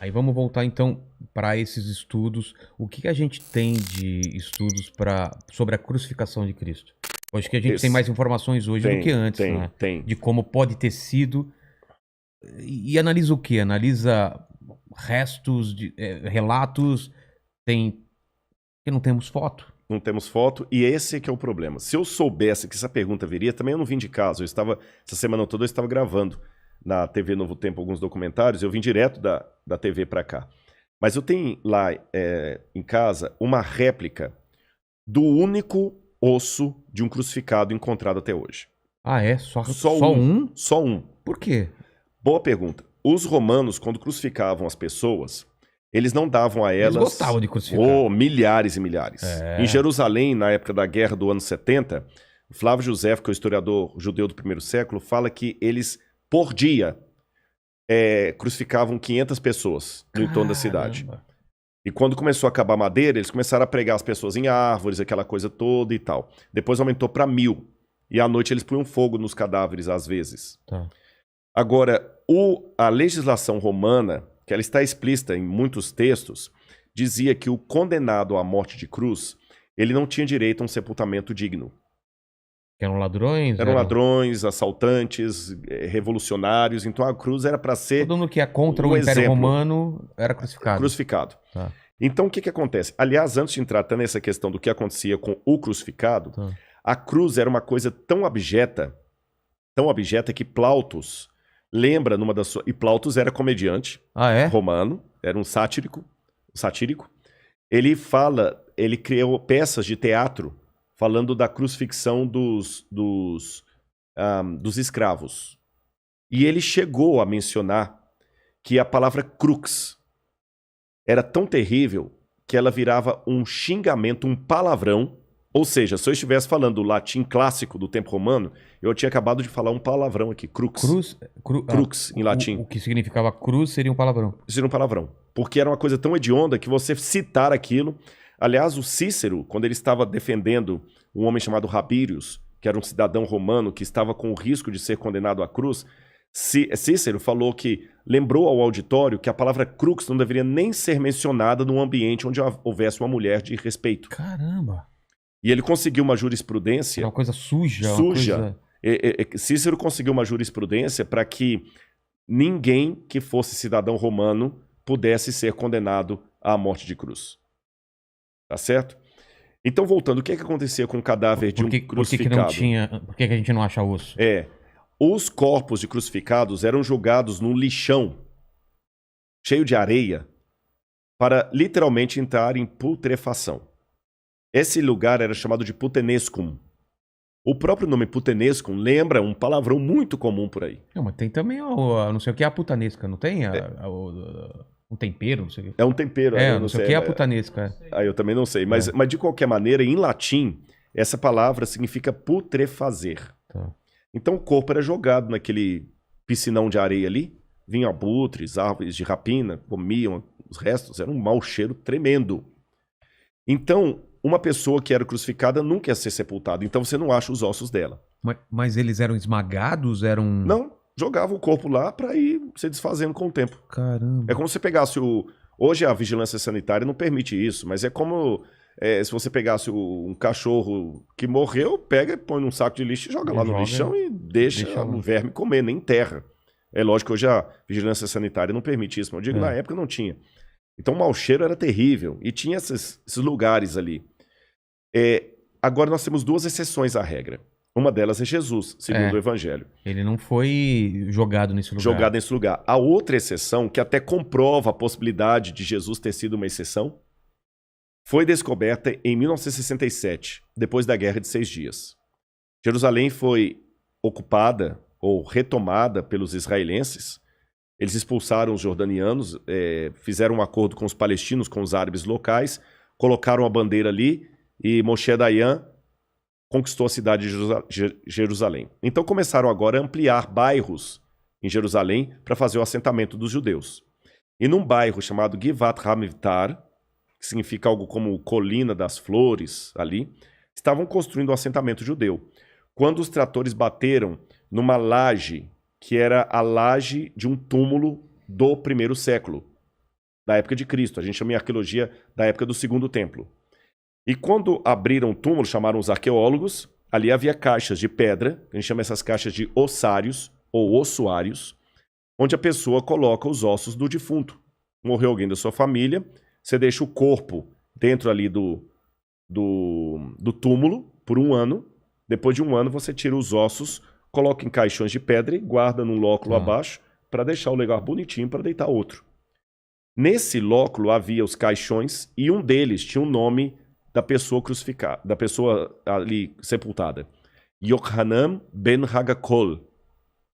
Aí vamos voltar então para esses estudos. O que que a gente tem de estudos sobre a crucificação de Cristo? Eu acho que a gente tem Esse, mais informações hoje do que antes, né? tem. De como pode ter sido. E analisa o quê? Analisa restos, relatos, tem. Porque não temos foto. Não temos foto, e esse é que é o problema. Se eu soubesse que essa pergunta viria, também eu não vim de casa. Essa semana toda eu estava gravando na TV Novo Tempo alguns documentários, eu vim direto da TV para cá. Mas eu tenho lá em casa uma réplica do único osso de um crucificado encontrado até hoje. Ah, é? Só Só um? Só um. Por quê? Boa pergunta. Os romanos, quando crucificavam as pessoas, eles não davam a Eles elas gostavam de crucificar. milhares e milhares. Em É. Jerusalém, na época da guerra do ano 70, Flávio José, que é o historiador judeu do primeiro século, fala que eles, por dia, crucificavam 500 pessoas no entorno da cidade. Caramba. E quando começou a acabar a madeira, eles começaram a pregar as pessoas em árvores, aquela coisa toda e tal. Depois aumentou para 1000. E à noite eles punham fogo nos cadáveres, às vezes. Tá. Agora, a legislação romana, que ela está explícita em muitos textos, dizia que o condenado à morte de cruz, ele não tinha direito a um sepultamento digno. Eram ladrões? Eram ladrões, assaltantes, revolucionários, então a cruz era para ser todo mundo que é contra um o Império exemplo. Romano era crucificado. Crucificado. Tá. Então, o que acontece? Aliás, antes de entrar até nessa questão do que acontecia com o crucificado, Tá. a cruz era uma coisa tão abjeta que Plautus lembra numa das suas... E Plautus era comediante romano, era um satírico. Ele criou peças de teatro falando da crucifixão dos escravos. E ele chegou a mencionar que a palavra crux era tão terrível que ela virava um xingamento, um palavrão. Ou seja, se eu estivesse falando o latim clássico do tempo romano, eu tinha acabado de falar um palavrão aqui, crux. Crux, em latim. O que significava cruz seria um palavrão. Seria um palavrão. Porque era uma coisa tão hedionda que você citar aquilo... Aliás, o Cícero, quando ele estava defendendo um homem chamado Rabírios, que era um cidadão romano que estava com o risco de ser condenado à cruz, Cícero falou que lembrou ao auditório que a palavra crux não deveria nem ser mencionada num ambiente onde houvesse uma mulher de respeito. Caramba! E ele conseguiu uma jurisprudência... Era uma coisa suja. Suja. Cícero conseguiu uma jurisprudência para que ninguém que fosse cidadão romano pudesse ser condenado à morte de cruz. Tá certo? Então, voltando, o que acontecia com o cadáver de um crucificado? Por que a gente não acha osso? Os corpos de crucificados eram jogados num lixão cheio de areia para literalmente entrar em putrefação. Esse lugar era chamado de putenescum. O próprio nome putenescum lembra um palavrão muito comum por aí. Não, mas tem também, não sei o que é a putanesca, não tem? Um tempero, não sei o que. É um tempero. Não sei o que é a putanesca. Eu também não sei. Mas de qualquer maneira, em latim, essa palavra significa putrefazer. Tá. Então o corpo era jogado naquele piscinão de areia ali, vinham abutres, árvores de rapina, comiam os restos, era um mau cheiro tremendo. Então, uma pessoa que era crucificada nunca ia ser sepultada, então você não acha os ossos dela. Mas eles eram esmagados? Não, jogava o corpo lá para ir se desfazendo com o tempo. Caramba. É como se pegasse Hoje a vigilância sanitária não permite isso, mas é como se você pegasse um cachorro que morreu, pega, põe num saco de lixo e joga lá no lixão e deixa o verme comer, nem enterra. É lógico que hoje a vigilância sanitária não permite isso, mas eu digo na época não tinha. Então o mau cheiro era terrível e tinha esses lugares ali. Agora nós temos duas exceções à regra. Uma delas é Jesus, segundo o Evangelho. Ele não foi jogado nesse lugar. A outra exceção, que até comprova a possibilidade de Jesus ter sido uma exceção, foi descoberta em 1967, depois da Guerra de 6 Dias. Jerusalém foi ocupada ou retomada pelos israelenses. Eles expulsaram os jordanianos, fizeram um acordo com os palestinos, com os árabes locais, colocaram a bandeira ali e Moshe Dayan conquistou a cidade de Jerusalém. Então começaram agora a ampliar bairros em Jerusalém para fazer o assentamento dos judeus. E num bairro chamado Givat Hamivtar, que significa algo como Colina das Flores, ali, estavam construindo um assentamento judeu. Quando os tratores bateram numa laje, que era a laje de um túmulo do primeiro século. da época de Cristo. A gente chama em arqueologia da época do Segundo Templo. E quando abriram o túmulo, chamaram os arqueólogos, ali havia caixas de pedra, a gente chama essas caixas de ossários ou ossuários, onde a pessoa coloca os ossos do defunto. Morreu alguém da sua família, você deixa o corpo dentro ali do túmulo por 1 ano. Depois de 1 ano, você tira os ossos, coloca em caixões de pedra e guarda num lóculo abaixo para deixar o lugar bonitinho para deitar outro. Nesse lóculo havia os caixões e um deles tinha o nome da pessoa crucificada, da pessoa ali sepultada. Yohanan ben Hagakol.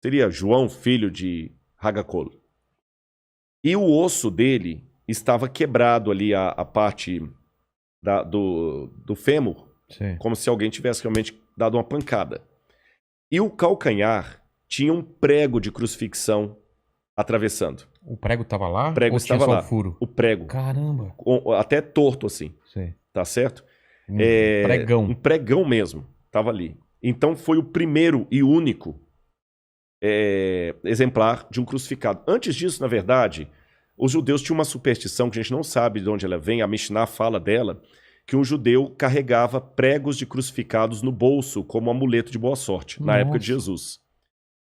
Seria João, filho de Hagakol. E o osso dele estava quebrado ali, a parte do fêmur, como se alguém tivesse realmente dado uma pancada. E o calcanhar tinha um prego de crucifixão atravessando. O prego estava lá? O prego ou estava tinha só lá. o furo? O prego. Caramba. Até torto assim. Sei. Tá certo? Pregão. Um pregão mesmo. Estava ali. Então foi o primeiro e único exemplar de um crucificado. Antes disso, na verdade, os judeus tinham uma superstição que a gente não sabe de onde ela vem. A Mishnah fala dela, que um judeu carregava pregos de crucificados no bolso como amuleto de boa sorte, na época de Jesus.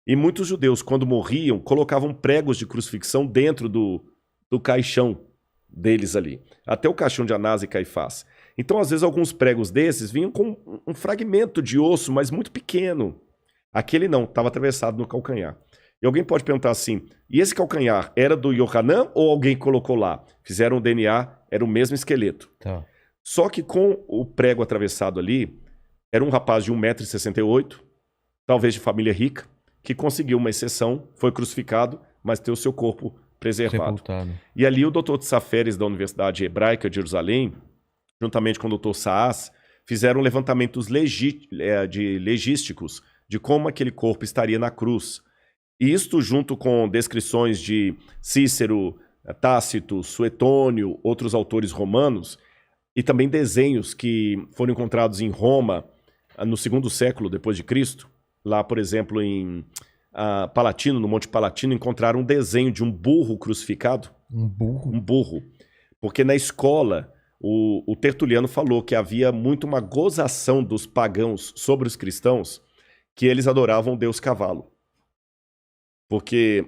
E muitos judeus, quando morriam, colocavam pregos de crucifixão dentro do caixão deles ali. Até o caixão de Anás e Caifás. Então, às vezes, alguns pregos desses vinham com um fragmento de osso, mas muito pequeno. Aquele não, estava atravessado no calcanhar. E alguém pode perguntar assim, e esse calcanhar era do Yohanan ou alguém colocou lá? Fizeram o DNA, era o mesmo esqueleto. Tá. Só que com o prego atravessado ali, era um rapaz de 1,68 m, talvez de família rica, que conseguiu uma exceção, foi crucificado, mas teve o seu corpo preservado. Sepultado. E ali o Dr. Tsaferes da Universidade Hebraica de Jerusalém, juntamente com o Dr. Saas, fizeram levantamentos legísticos de como aquele corpo estaria na cruz. E isto junto com descrições de Cícero, Tácito, Suetônio, outros autores romanos, e também desenhos que foram encontrados em Roma no 2º século depois de Cristo. Lá, por exemplo, em Palatino, no Monte Palatino, encontraram um desenho de um burro crucificado. Um burro? Um burro. Porque na escola, o Tertuliano falou que havia muito uma gozação dos pagãos sobre os cristãos, que eles adoravam o deus cavalo. Porque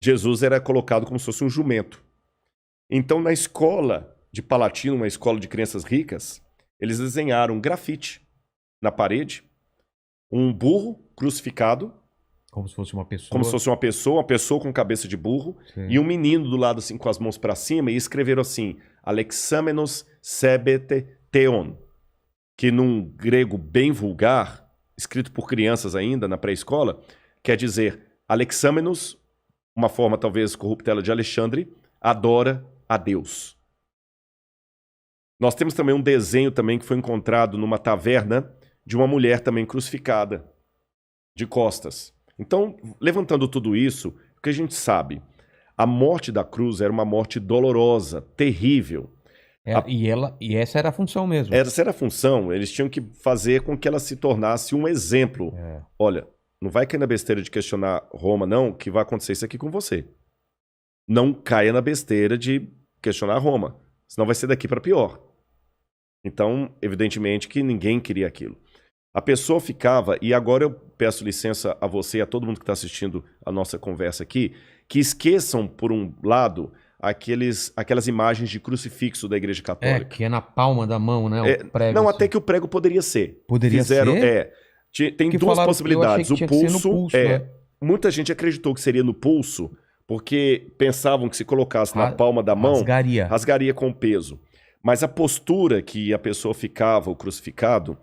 Jesus era colocado como se fosse um jumento. Então, na escola de Palatino, uma escola de crianças ricas, eles desenharam um grafite na parede, um burro crucificado, como se fosse uma pessoa. Como se fosse uma pessoa com cabeça de burro, Sim. E um menino do lado assim com as mãos para cima, e escreveram assim, Alexamenos sebete theon, que num grego bem vulgar, escrito por crianças ainda na pré-escola, quer dizer Alexamenos, uma forma talvez corruptela de Alexandre, adora a Deus. Nós temos também um desenho também que foi encontrado numa taverna de uma mulher também crucificada, de costas. Então, levantando tudo isso, o que a gente sabe? A morte da cruz era uma morte dolorosa, terrível. E essa era a função mesmo. Essa era a função, eles tinham que fazer com que ela se tornasse um exemplo. Olha, não vai cair na besteira de questionar Roma, não, que vai acontecer isso aqui com você. Não caia na besteira de questionar Roma, senão vai ser daqui para pior. Então, evidentemente que ninguém queria aquilo. A pessoa ficava, e agora eu peço licença a você e a todo mundo que está assistindo a nossa conversa aqui, que esqueçam, por um lado, aquelas imagens de crucifixo da Igreja Católica. Que é na palma da mão, né? O prego, não, assim. Até que o prego poderia ser. Poderia ser? Tem duas possibilidades. Eu achei que tinha que ser no pulso, né? Muita gente acreditou que seria no pulso, porque pensavam que se colocasse na palma da mão, rasgaria com o peso. Mas a postura que a pessoa ficava, o crucificado,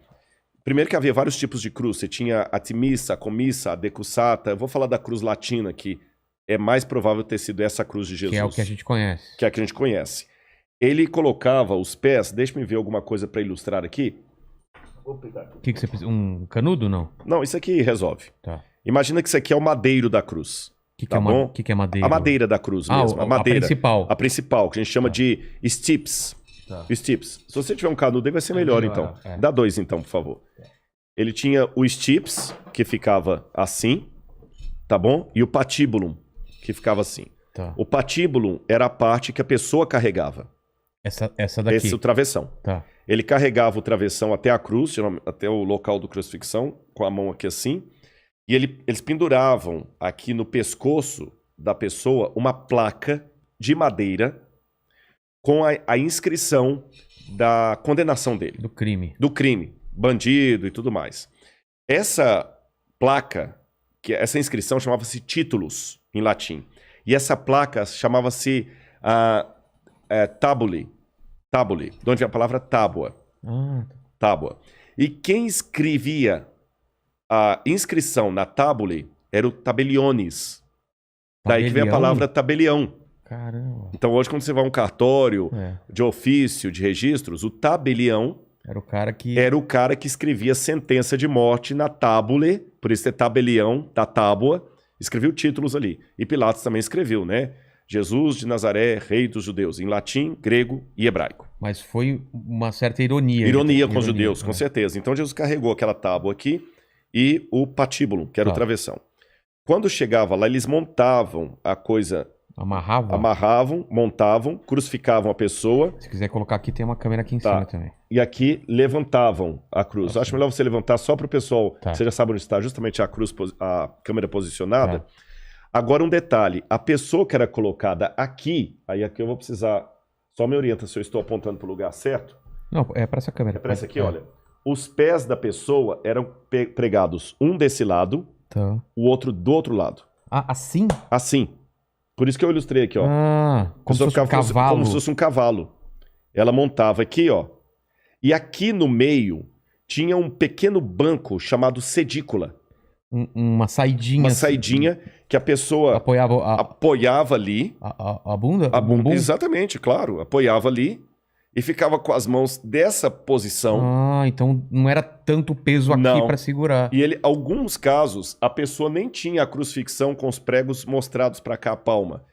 primeiro que havia vários tipos de cruz. Você tinha a timissa, a comissa, a decussata. Eu vou falar da cruz latina, que é mais provável ter sido essa cruz de Jesus. Que é o que a gente conhece. Que é a que a gente conhece. Ele colocava os pés... Deixa-me ver alguma coisa para ilustrar aqui. Vou pegar aqui. O que você precisa? Um canudo, não? Não, isso aqui resolve. Tá. Imagina que isso aqui é o madeiro da cruz. O que é madeira? A madeira da cruz mesmo. A madeira. Principal. A principal, que a gente chama de stips. Tá. Stips. Se você tiver um canudo aí, vai ser melhor, então. Dá 2, então, por favor. Ele tinha o stips, que ficava assim, tá bom? E o patibulum, que ficava assim. Tá. O patíbulo era a parte que a pessoa carregava. Essa daqui. Esse é o travessão. Tá. Ele carregava o travessão até a cruz, geralmente até o local do crucifixão, com a mão aqui assim. E eles penduravam aqui no pescoço da pessoa uma placa de madeira com a inscrição da condenação dele. Do crime. Do crime, bandido e tudo mais. Essa placa, essa inscrição chamava-se títulos, em latim. E essa placa chamava-se tabule. Tabule, de onde vem a palavra tábua. Tábua. E quem escrevia a inscrição na tabule era o tabeliones. Daí que vem a palavra tabelião. Caramba. Então hoje quando você vai a um cartório de ofício, de registros, o tabelião era o cara que escrevia sentença de morte na tábule, por isso é tabelião, da tábua, escreveu títulos ali. E Pilatos também escreveu, né? Jesus de Nazaré, rei dos judeus, em latim, grego e hebraico. Mas foi uma certa ironia. Ironia com os judeus, com certeza. Então Jesus carregou aquela tábua aqui e o patíbulo, que era o travessão. Quando chegava lá, eles montavam a coisa... Amarravam, montavam, crucificavam a pessoa. Se quiser colocar aqui, tem uma câmera aqui em cima também. E aqui levantavam a cruz. Nossa. Acho melhor você levantar só para o pessoal, você já sabe onde está justamente a cruz, a câmera posicionada. Tá. Agora um detalhe, a pessoa que era colocada aqui, aí aqui eu vou precisar, só me orienta se eu estou apontando para o lugar certo. Não, é para essa câmera. É para essa aqui, olha. Os pés da pessoa eram pregados um desse lado, o outro do outro lado. Ah, assim? Assim. Por isso que eu ilustrei aqui, ó. Como se fosse um cavalo. Como se fosse um cavalo. Ela montava aqui, ó. E aqui no meio tinha um pequeno banco chamado sedícula. Uma saidinha. Uma saidinha que a pessoa apoiava ali. A bunda? A bunda, exatamente, claro. Apoiava ali e ficava com as mãos dessa posição. Então não era tanto peso aqui para segurar. E alguns casos, a pessoa nem tinha a crucifixão com os pregos mostrados para cá, a palma.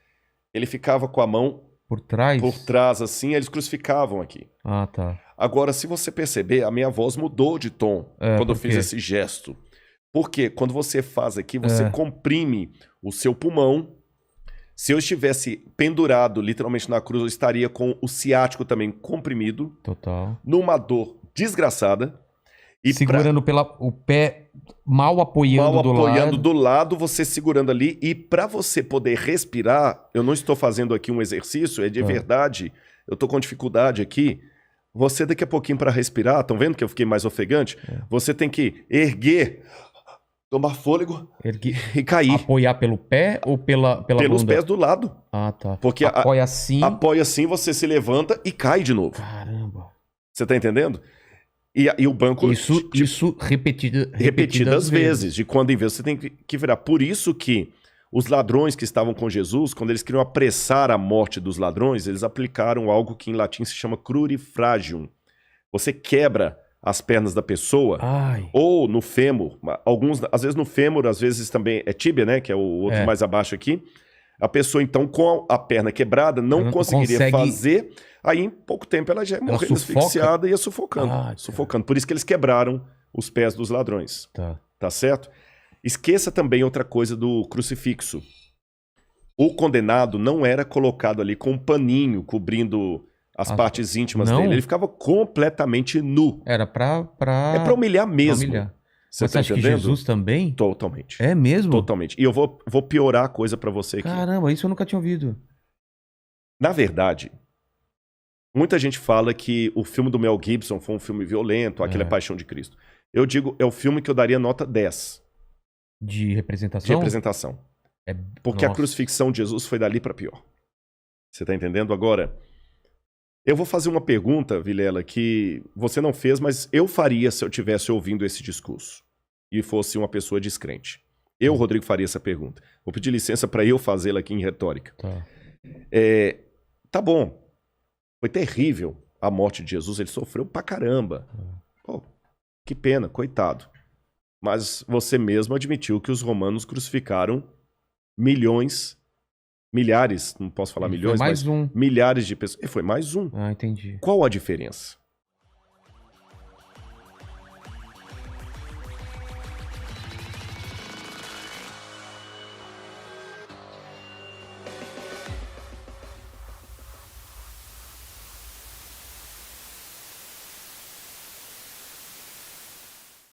Ele ficava com a mão por trás, assim, eles crucificavam aqui. Tá. Agora, se você perceber, a minha voz mudou de tom quando eu fiz esse gesto. Porque quando você faz aqui, você comprime o seu pulmão. Se eu estivesse pendurado literalmente na cruz, eu estaria com o ciático também comprimido. Total. Numa dor desgraçada. E segurando o pé mal apoiando do lado, você segurando ali. E para você poder respirar, eu não estou fazendo aqui um exercício, é de verdade. Eu estou com dificuldade aqui. Você daqui a pouquinho para respirar, estão vendo que eu fiquei mais ofegante? Você tem que erguer... Tomar fôlego e cair. Apoiar pelo pé ou pela pelos bunda? Pés do lado. Tá. Porque apoia assim. Apoia assim, você se levanta e cai de novo. Caramba. Você tá entendendo? E o banco... Isso repetidas vezes. De quando em vez você tem que virar. Por isso que os ladrões que estavam com Jesus, quando eles queriam apressar a morte dos ladrões, eles aplicaram algo que em latim se chama crurifragium. Você quebra as pernas da pessoa, ou no fêmur, às vezes no fêmur, às vezes também é tíbia, né, que é o outro mais abaixo aqui. A pessoa então com a perna quebrada não conseguiria fazer, aí em pouco tempo ela já ia morrer asfixiada e ia sufocando. Por isso que eles quebraram os pés dos ladrões. Tá certo? Esqueça também outra coisa do crucifixo. O condenado não era colocado ali com um paninho cobrindo as partes íntimas dele. Ele ficava completamente nu. Era pra humilhar mesmo. Você tá acha entendendo? Que Jesus também? Totalmente. É mesmo? Totalmente. E eu vou piorar a coisa pra você aqui. Caramba, isso eu nunca tinha ouvido. Na verdade, muita gente fala que o filme do Mel Gibson foi um filme violento, aquele é Paixão de Cristo. Eu digo, é o filme que eu daria nota 10. De representação? De representação. Porque a crucifixão de Jesus foi dali pra pior. Você tá entendendo? Agora... Eu vou fazer uma pergunta, Vilela, que você não fez, mas eu faria se eu estivesse ouvindo esse discurso e fosse uma pessoa descrente. Eu, Rodrigo, faria essa pergunta. Vou pedir licença para eu fazê-la aqui em retórica. Tá bom. Foi terrível a morte de Jesus. Ele sofreu pra caramba. Pô, que pena, coitado. Mas você mesmo admitiu que os romanos crucificaram milhares, não posso falar milhões, mas milhares de pessoas. E foi mais um. Entendi. Qual a diferença?